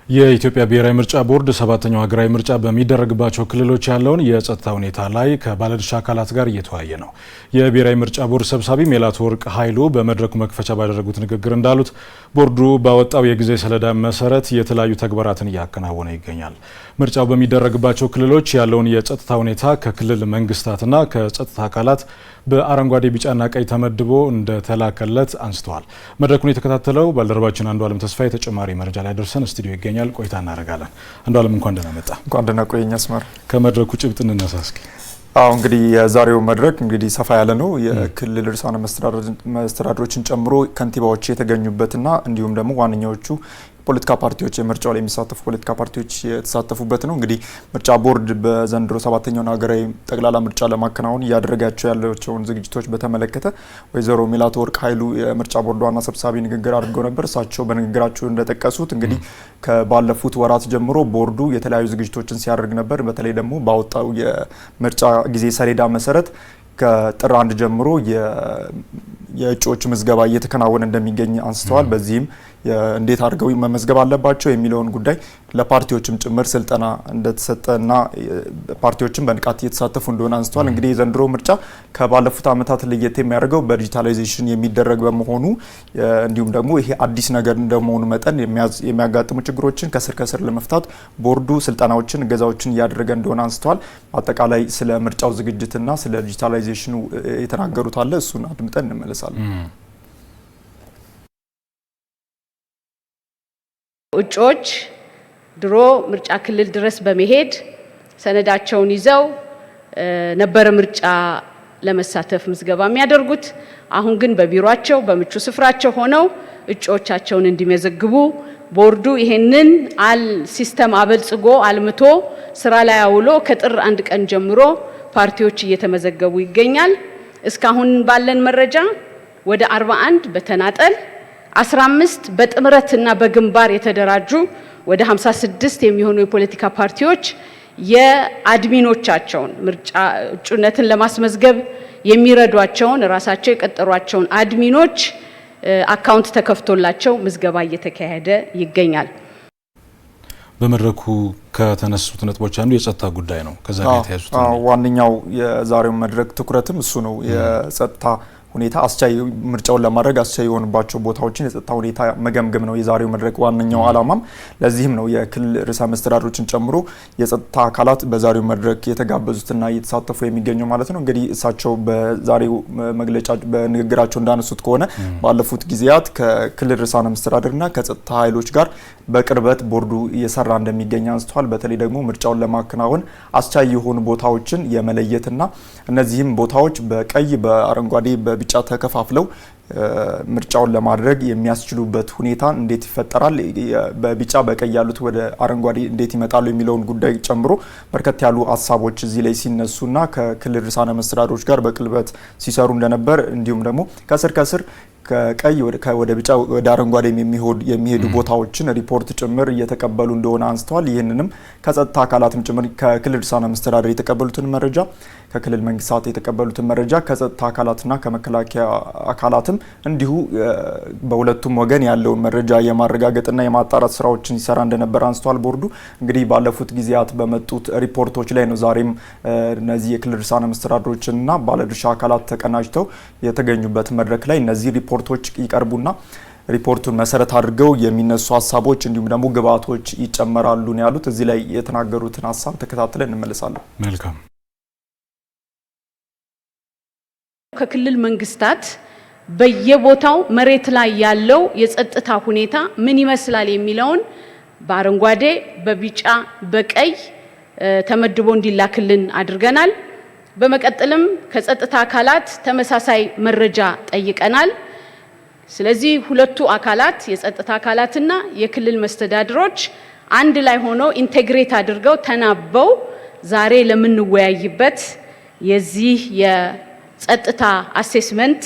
የኢትዮጵያ ብሔራዊ ምርጫ ቦርድ ሰባተኛው ሀገራዊ ምርጫ በሚደረግባቸው ክልሎች ያለውን የጸጥታ ሁኔታ ላይ ከባለድርሻ አካላት ጋር እየተወያየ ነው። የብሔራዊ ምርጫ ቦርድ ሰብሳቢ ሜላትወርቅ ኃይሉ በመድረኩ መክፈቻ ባደረጉት ንግግር እንዳሉት ቦርዱ ባወጣው የጊዜ ሰሌዳ መሰረት የተለያዩ ተግባራትን እያከናወነ ይገኛል። ምርጫው በሚደረግባቸው ክልሎች ያለውን የጸጥታ ሁኔታ ከክልል መንግስታትና ከጸጥታ አካላት በአረንጓዴ ቢጫና ቀይ ተመድቦ እንደተላከለት አንስተዋል። መድረኩን የተከታተለው ባልደረባችን አንዱዓለም ተስፋዬ ተጨማሪ መረጃ ላይ ደርሰን ስቱዲዮ ይገኛል። ቆይታ እናደርጋለን። አንዱዓለም እንኳን ደህና መጣ። እንኳን ደህና ቆየኝ አስማር። ከመድረኩ ጭብጥ እንነሳ እስኪ። እንግዲህ የዛሬው መድረክ እንግዲህ ሰፋ ያለ ነው። የክልል ርዕሳነ መስተዳድሮችን ጨምሮ ከንቲባዎች የተገኙበትና እንዲሁም ደግሞ ዋነኛዎቹ ፖለቲካ ፓርቲዎች የምርጫው ላይ የሚሳተፉ ፖለቲካ ፓርቲዎች የተሳተፉበት ነው። እንግዲህ ምርጫ ቦርድ በዘንድሮ ሰባተኛውን ሀገራዊ ጠቅላላ ምርጫ ለማከናወን እያደረጋቸው ያላቸውን ዝግጅቶች በተመለከተ ወይዘሮ ሜላትወርቅ ኃይሉ የምርጫ ቦርድ ዋና ሰብሳቢ ንግግር አድርገው ነበር። እሳቸው በንግግራቸው እንደጠቀሱት እንግዲህ ከባለፉት ወራት ጀምሮ ቦርዱ የተለያዩ ዝግጅቶችን ሲያደርግ ነበር። በተለይ ደግሞ ባወጣው የምርጫ ጊዜ ሰሌዳ መሰረት ከጥር 1 ጀምሮ የእጩዎች ምዝገባ እየተከናወነ እንደሚገኝ አንስተዋል። በዚህም እንዴት አድርገው መመዝገብ አለባቸው የሚለውን ጉዳይ ለፓርቲዎችም ጭምር ስልጠና እንደተሰጠና ፓርቲዎችም በንቃት እየተሳተፉ እንደሆነ አንስተዋል። እንግዲህ የዘንድሮ ምርጫ ከባለፉት ዓመታት ለየት የሚያደርገው በዲጂታላይዜሽን የሚደረግ በመሆኑ እንዲሁም ደግሞ ይሄ አዲስ ነገር እንደመሆኑ መጠን የሚያጋጥሙ ችግሮችን ከስር ለመፍታት ቦርዱ ስልጠናዎችን፣ እገዛዎችን እያደረገ እንደሆነ አንስተዋል። አጠቃላይ ስለ ምርጫው ዝግጅትና ስለ ዲጂታላይዜሽኑ የተናገሩት አለ። እሱን አድምጠን እንመለሳለን። እጩዎች ድሮ ምርጫ ክልል ድረስ በመሄድ ሰነዳቸውን ይዘው ነበር ምርጫ ለመሳተፍ ምዝገባ የሚያደርጉት። አሁን ግን በቢሮአቸው በምቹ ስፍራቸው ሆነው እጩዎቻቸውን እንዲመዘግቡ ቦርዱ ይሄንን ሲስተም አበልጽጎ አልምቶ ስራ ላይ አውሎ ከጥር 1 ቀን ጀምሮ ፓርቲዎች እየተመዘገቡ ይገኛል። እስካሁን ባለን መረጃ ወደ 41 በተናጠል 15 በጥምረትና በግንባር የተደራጁ ወደ 56 የሚሆኑ የፖለቲካ ፓርቲዎች የአድሚኖቻቸውን ምርጫ እጩነትን ለማስመዝገብ የሚረዷቸውን ራሳቸው የቀጠሯቸውን አድሚኖች አካውንት ተከፍቶላቸው ምዝገባ እየተካሄደ ይገኛል። በመድረኩ ከተነሱት ነጥቦች አንዱ የጸጥታ ጉዳይ ነው። ከዛ ጋር የተያዙት ዋነኛው የዛሬው መድረክ ትኩረትም እሱ ነው። የጸጥታ ሁኔታ አስቻይ ምርጫውን ለማድረግ አስቻይ የሆኑባቸው ቦታዎችን የጸጥታ ሁኔታ መገምገም ነው የዛሬው መድረክ ዋነኛው ዓላማም። ለዚህም ነው የክልል ርዕሰ መስተዳድሮችን ጨምሮ የጸጥታ አካላት በዛሬው መድረክ የተጋበዙትና እየተሳተፉ የሚገኙ ማለት ነው። እንግዲህ እሳቸው በዛሬው መግለጫ በንግግራቸው እንዳነሱት ከሆነ ባለፉት ጊዜያት ከክልል ርዕሳነ መስተዳድርና ከጸጥታ ኃይሎች ጋር በቅርበት ቦርዱ እየሰራ እንደሚገኝ አንስተዋል። በተለይ ደግሞ ምርጫውን ለማከናወን አስቻይ የሆኑ ቦታዎችን የመለየትና እነዚህም ቦታዎች በቀይ፣ በአረንጓዴ፣ በቢጫ ተከፋፍለው ምርጫውን ለማድረግ የሚያስችሉበት ሁኔታ እንዴት ይፈጠራል፣ በቢጫ በቀይ ያሉት ወደ አረንጓዴ እንዴት ይመጣሉ የሚለውን ጉዳይ ጨምሮ በርከት ያሉ ሀሳቦች እዚህ ላይ ሲነሱና ከክልል ርዕሳነ መስተዳድሮች ጋር በቅርበት ሲሰሩ እንደነበር እንዲሁም ደግሞ ከስር ከቀይ ወደ ቢጫ ወደ አረንጓዴ የሚሄዱ ቦታዎችን ሪፖርት ጭምር እየተቀበሉ እንደሆነ አንስተዋል። ይህንንም ከጸጥታ አካላትም ጭምር ከክልል ርዕሳነ መስተዳድር የተቀበሉትን መረጃ፣ ከክልል መንግስታት የተቀበሉትን መረጃ ከጸጥታ አካላትና ከመከላከያ አካላትም እንዲሁ በሁለቱም ወገን ያለውን መረጃ የማረጋገጥና የማጣራት ስራዎችን ይሰራ እንደነበር አንስተዋል። ቦርዱ እንግዲህ ባለፉት ጊዜያት በመጡት ሪፖርቶች ላይ ነው ዛሬም እነዚህ የክልል ርዕሳነ መስተዳድሮችና ባለድርሻ አካላት ተቀናጅተው የተገኙበት መድረክ ላይ እነዚህ ሪፖርቶች ይቀርቡና ሪፖርቱን መሰረት አድርገው የሚነሱ ሀሳቦች እንዲሁም ደግሞ ግብአቶች ይጨመራሉ ነው ያሉት። እዚህ ላይ የተናገሩትን ሀሳብ ተከታትለን እንመለሳለን። መልካም። ከክልል መንግስታት በየቦታው መሬት ላይ ያለው የጸጥታ ሁኔታ ምን ይመስላል የሚለውን በአረንጓዴ፣ በቢጫ፣ በቀይ ተመድቦ እንዲላክልን አድርገናል። በመቀጠልም ከጸጥታ አካላት ተመሳሳይ መረጃ ጠይቀናል። ስለዚህ ሁለቱ አካላት የጸጥታ አካላትና የክልል መስተዳድሮች አንድ ላይ ሆነው ኢንቴግሬት አድርገው ተናበው ዛሬ ለምንወያይበት የዚህ የጸጥታ አሴስመንት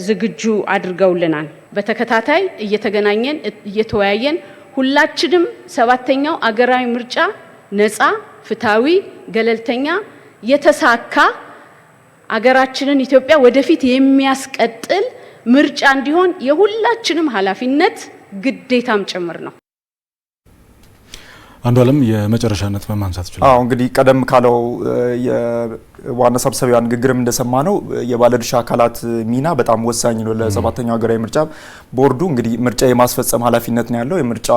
ዝግጁ አድርገውልናል። በተከታታይ እየተገናኘን እየተወያየን ሁላችንም ሰባተኛው አገራዊ ምርጫ ነፃ፣ ፍትሃዊ፣ ገለልተኛ የተሳካ አገራችንን ኢትዮጵያ ወደፊት የሚያስቀጥል ምርጫ እንዲሆን የሁላችንም ኃላፊነት ግዴታም ጭምር ነው። አንዱ ዓለም የመጨረሻነት ማንሳት ይችላል። እንግዲህ ቀደም ካለው የዋና ሰብሳቢዋ ንግግርም እንደሰማ ነው የባለድርሻ አካላት ሚና በጣም ወሳኝ ነው ለሰባተኛው ሀገራዊ ምርጫ። ቦርዱ እንግዲህ ምርጫ የማስፈጸም ኃላፊነት ነው ያለው። የምርጫ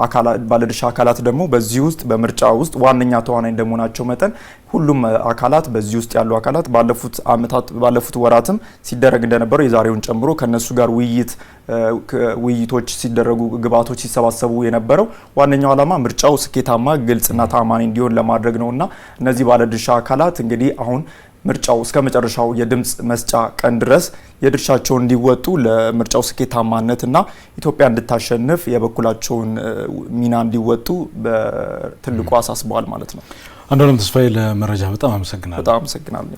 አካላት ባለድርሻ አካላት ደግሞ በዚህ ውስጥ በምርጫ ውስጥ ዋነኛ ተዋናይ እንደመሆናቸው መጠን ሁሉም አካላት በዚህ ውስጥ ያሉ አካላት ባለፉት ወራትም ሲደረግ እንደነበረው የዛሬውን ጨምሮ ከነሱ ጋር ውይይቶች ሲደረጉ ግብዓቶች ሲሰባሰቡ የነበረው ዋነኛው ዓላማ ምርጫው ስኬታማ፣ ግልጽና ታማኒ እንዲሆን ለማድረግ ነውና እነዚህ ባለድርሻ አካላት እንግዲህ አሁን ምርጫው እስከ መጨረሻው የድምጽ መስጫ ቀን ድረስ የድርሻቸውን እንዲወጡ ለምርጫው ስኬታማነትና ኢትዮጵያ እንድታሸንፍ የበኩላቸውን ሚና እንዲወጡ በትልቁ አሳስበዋል ማለት ነው። አንዱ ዓለም ተስፋዬ ለመረጃ በጣም አመሰግናለሁ። በጣም አመሰግናለሁ።